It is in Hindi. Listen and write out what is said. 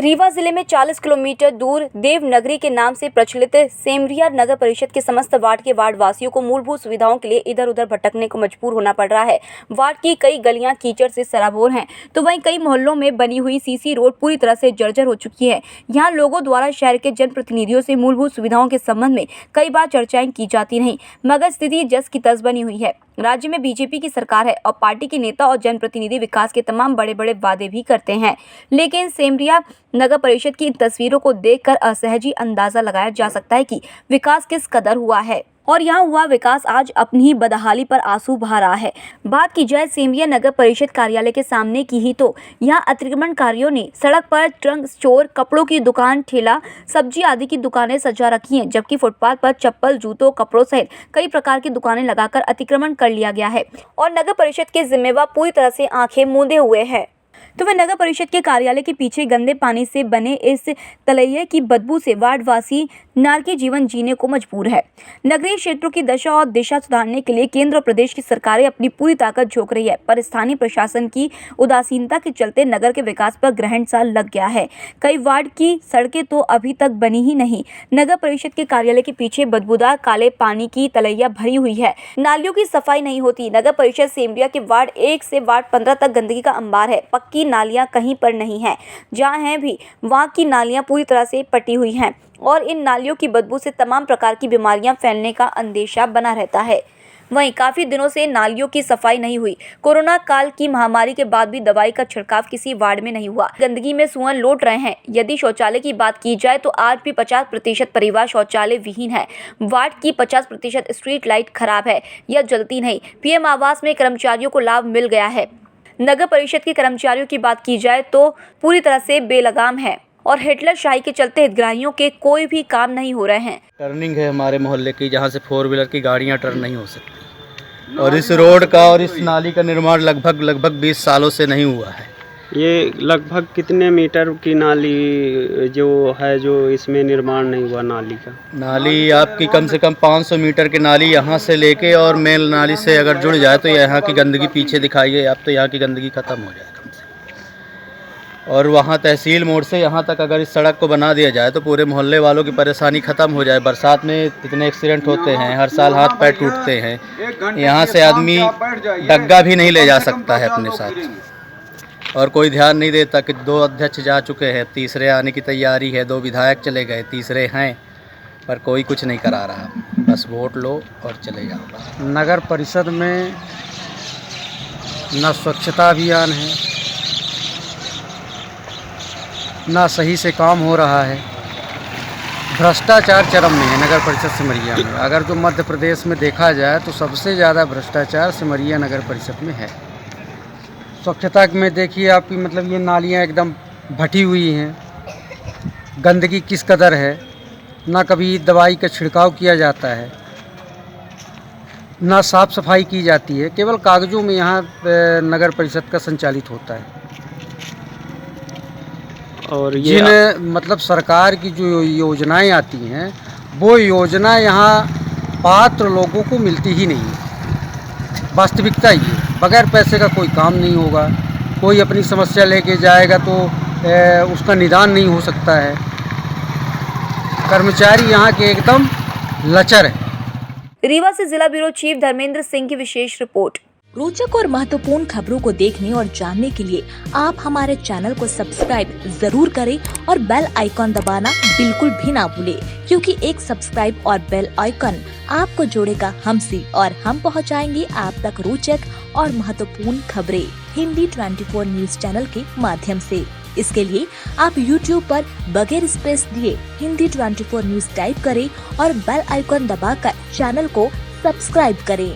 रीवा जिले में 40 किलोमीटर दूर देवनगरी के नाम से प्रचलित सेमरिया नगर परिषद के समस्त वार्ड के वार्ड वासियों को मूलभूत सुविधाओं के लिए इधर उधर भटकने को मजबूर होना पड़ रहा है। वार्ड की कई गलियां कीचड़ से सराबोर हैं, तो वहीं कई मोहल्लों में बनी हुई सीसी रोड पूरी तरह से जर्जर हो चुकी है। यहां लोगों द्वारा शहर के जनप्रतिनिधियों से मूलभूत सुविधाओं के संबंध में कई बार चर्चाएं की जाती रहीं, मगर स्थिति जस की तस बनी हुई है। राज्य में बीजेपी की सरकार है और पार्टी के नेता और जनप्रतिनिधि विकास के तमाम बड़े बड़े वादे भी करते हैं, लेकिन सेमरिया नगर परिषद की इन तस्वीरों को देखकर असहज ही अंदाजा लगाया जा सकता है कि विकास किस कदर हुआ है और यहाँ हुआ विकास आज अपनी ही बदहाली पर आंसू बहा रहा है। बात की जाए सेमरिया नगर परिषद कार्यालय के सामने की ही तो यहाँ अतिक्रमणकारियों ने सड़क पर ट्रंक स्टोर, कपड़ों की दुकान, ठेला, सब्जी आदि की दुकानें सजा रखी हैं, जबकि फुटपाथ पर चप्पल, जूतों, कपड़ों सहित कई प्रकार की दुकानें लगाकर अतिक्रमण कर लिया गया है और नगर परिषद के जिम्मेवार पूरी तरह से आंखें मूंदे हुए हैं। तो वह नगर परिषद के कार्यालय के पीछे गंदे पानी से बने इस तलैये की बदबू से वार्डवासी नारकी जीवन जीने को मजबूर है। नगरीय क्षेत्रों की दशा और दिशा सुधारने के लिए केंद्र और प्रदेश की सरकारें अपनी पूरी ताकत झोंक रही है, पर स्थानीय प्रशासन की उदासीनता के चलते नगर के विकास पर ग्रहण सा लग गया है। कई वार्ड की सड़कें तो अभी तक बनी ही नहीं। नगर परिषद के कार्यालय के पीछे बदबूदार काले पानी की तलैया भरी हुई है, नालियों की सफाई नहीं होती। नगर परिषद सेमरिया के वार्ड 1 से वार्ड 15 तक गंदगी का अंबार है। पक्की नालियां कहीं पर नहीं है, जहां हैं भी वहां की नालियां पूरी तरह से पटी हुई हैं और इन नालियों की बदबू से तमाम प्रकार की बीमारियां फैलने का अंदेशा बना रहता है। वहीं काफी दिनों से नालियों की सफाई नहीं हुई। कोरोना काल की महामारी के बाद भी दवाई का छिड़काव किसी वार्ड में नहीं हुआ। गंदगी में सुअर लौट रहे हैं। यदि शौचालय की बात की जाए तो आज भी 50% परिवार शौचालय विहीन है। वार्ड की 50% स्ट्रीट लाइट खराब है या जलती नहीं। पीएम आवास में कर्मचारियों को लाभ मिल गया है। नगर परिषद के कर्मचारियों की बात की जाए तो पूरी तरह से बेलगाम है और हिटलर शाही के चलते हितग्राहियों के कोई भी काम नहीं हो रहे हैं। टर्निंग है हमारे मोहल्ले की, जहाँ से 4 व्हीलर की गाड़ियाँ टर्न नहीं हो सकती और इस रोड का और इस नाली का निर्माण लगभग 20 सालों से नहीं हुआ है। ये लगभग कितने मीटर की नाली जो है जो इसमें निर्माण नहीं हुआ नाली का? नाली आपकी कम से कम 500 मीटर की नाली यहाँ से लेके और मेन नाली से अगर जुड़ जाए तो यहाँ की गंदगी पीछे दिखाइए, अब तो यहाँ की गंदगी ख़त्म हो जाए कम से। और वहाँ तहसील मोड़ से यहाँ तक अगर इस सड़क को बना दिया जाए तो पूरे मोहल्ले वालों की परेशानी ख़त्म हो जाए। बरसात में इतने एक्सीडेंट होते हैं, हर साल हाथ पैर टूटते हैं। यहाँ से आदमी डग्गा भी नहीं ले जा सकता है अपने साथ और कोई ध्यान नहीं देता कि 2 अध्यक्ष जा चुके हैं, तीसरे आने की तैयारी है, 2 विधायक चले गए, तीसरे हैं, पर कोई कुछ नहीं करा रहा। बस वोट लो और चले जाओ। नगर परिषद में न स्वच्छता अभियान है, ना सही से काम हो रहा है। भ्रष्टाचार चरम में है नगर परिषद सिमरिया में। अगर जो मध्य प्रदेश में देखा जाए तो सबसे ज़्यादा भ्रष्टाचार सिमरिया नगर परिषद में है। स्वच्छता में देखिए आपकी मतलब ये नालियाँ एकदम भटी हुई हैं, गंदगी किस कदर है, ना कभी दवाई का छिड़काव किया जाता है, ना साफ़ सफाई की जाती है, केवल कागज़ों में यहाँ नगर परिषद का संचालित होता है। और जिन मतलब सरकार की जो योजनाएं आती हैं वो योजना यहाँ पात्र लोगों को मिलती ही नहीं है। वास्तविकता ये बगैर पैसे का कोई काम नहीं होगा। कोई अपनी समस्या लेके जाएगा तो उसका निदान नहीं हो सकता है। कर्मचारी यहाँ के एकदम लचर है। रीवा से जिला ब्यूरो चीफ धर्मेंद्र सिंह की विशेष रिपोर्ट। रोचक और महत्वपूर्ण खबरों को देखने और जानने के लिए आप हमारे चैनल को सब्सक्राइब जरूर करें और बेल आइकॉन दबाना बिल्कुल भी ना भूलें, क्योंकि एक सब्सक्राइब और बेल आइकॉन आपको जोड़ेगा हमसे और हम पहुंचाएंगे आप तक रोचक और महत्वपूर्ण खबरें हिंदी 24 न्यूज चैनल के माध्यम से। इसके लिए आप YouTube पर बगैर स्पेस दिए हिंदी 24 न्यूज टाइप करें और बेल आइकॉन दबाकर चैनल को सब्सक्राइब करें।